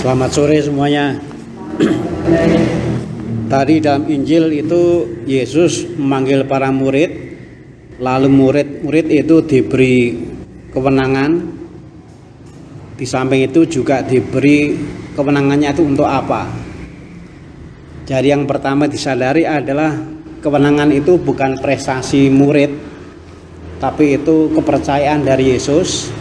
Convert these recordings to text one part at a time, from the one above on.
Selamat sore semuanya. Tadi dalam Injil itu Yesus memanggil para murid, lalu murid-murid itu diberi kewenangan. Di samping itu juga diberi kewenangannya itu untuk apa. Jadi yang pertama disadari adalah kewenangan itu bukan prestasi murid, tapi itu kepercayaan dari Yesus.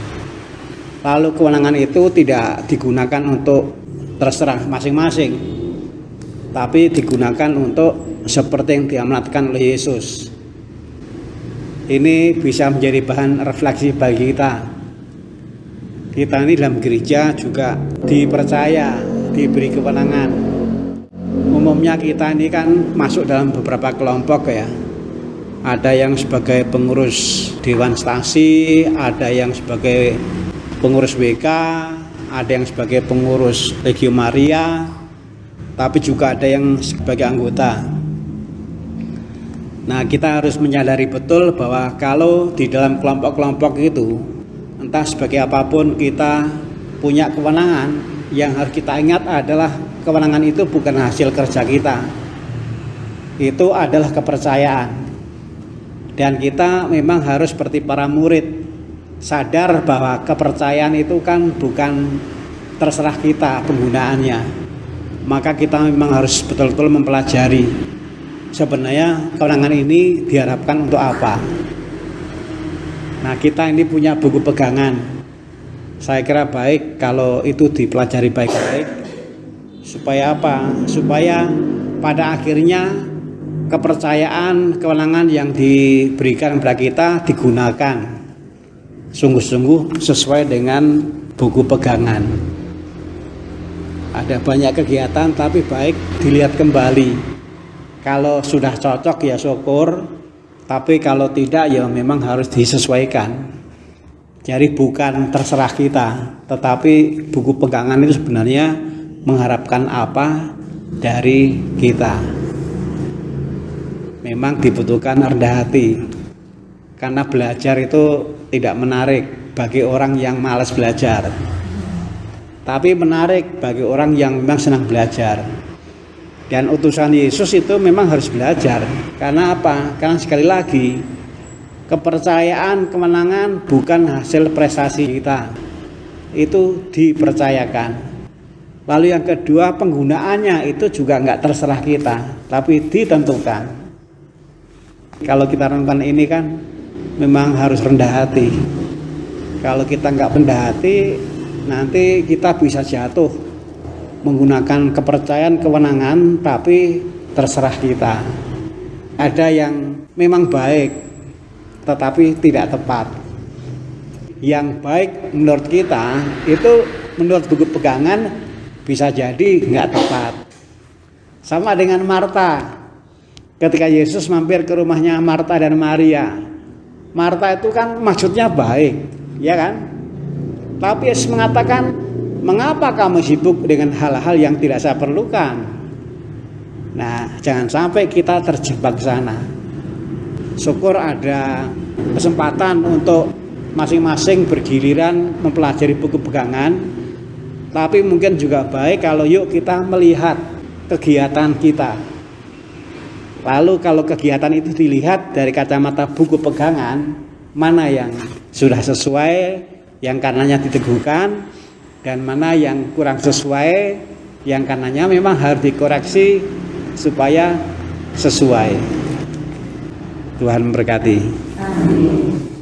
Lalu kewenangan itu tidak digunakan untuk terserah masing-masing, tapi digunakan untuk seperti yang diamanatkan oleh Yesus. Ini bisa menjadi bahan refleksi bagi kita. Kita ini dalam gereja juga dipercaya, diberi kewenangan. Umumnya kita ini kan masuk dalam beberapa kelompok ya. Ada yang sebagai pengurus Dewan Stasi, ada yang sebagai pengurus WK, ada yang sebagai pengurus Legio Maria, tapi juga ada yang sebagai anggota. Nah, kita harus menyadari betul bahwa kalau di dalam kelompok-kelompok itu, entah sebagai apapun kita punya kewenangan, yang harus kita ingat adalah kewenangan itu bukan hasil kerja kita. Itu adalah kepercayaan. Dan kita memang harus seperti para murid, sadar bahwa kepercayaan itu kan bukan terserah kita penggunaannya. Maka kita memang harus betul-betul mempelajari sebenarnya kewenangan ini diharapkan untuk apa. Nah, kita ini punya buku pegangan. Saya kira baik kalau itu dipelajari baik-baik. Supaya apa? Supaya pada akhirnya kepercayaan, kewenangan yang diberikan kepada kita digunakan sungguh-sungguh sesuai dengan buku pegangan. Ada banyak kegiatan, tapi baik dilihat kembali. Kalau sudah cocok ya syukur, tapi kalau tidak ya memang harus disesuaikan. Jadi bukan terserah kita, tetapi buku pegangan itu sebenarnya mengharapkan apa dari kita. Memang dibutuhkan rendah hati. Karena belajar itu tidak menarik bagi orang yang malas belajar, tapi menarik bagi orang yang memang senang belajar. Dan utusan Yesus itu memang harus belajar. Karena apa? Karena sekali lagi, kepercayaan, kemenangan bukan hasil prestasi kita, itu dipercayakan. Lalu yang kedua, penggunaannya itu juga nggak terserah kita, tapi ditentukan. Kalau kita renungkan ini kan memang harus rendah hati. Kalau kita nggak rendah hati, nanti kita bisa jatuh menggunakan kepercayaan, kewenangan, tapi terserah kita. Ada yang memang baik, tetapi tidak tepat. Yang baik menurut kita, itu menurut buku pegangan bisa jadi nggak tepat. Sama dengan Marta. Ketika Yesus mampir ke rumahnya Marta dan Maria, Marta itu kan maksudnya baik, ya kan? Tapi Yesus mengatakan, mengapa kamu sibuk dengan hal-hal yang tidak saya perlukan? Nah, jangan sampai kita terjebak sana. Syukur ada kesempatan untuk masing-masing bergiliran mempelajari buku pegangan. Tapi mungkin juga baik kalau yuk kita melihat kegiatan kita. Lalu kalau kegiatan itu dilihat dari kacamata buku pegangan, mana yang sudah sesuai, yang karenanya diteguhkan, dan mana yang kurang sesuai, yang karenanya memang harus dikoreksi supaya sesuai. Tuhan memberkati. Amin.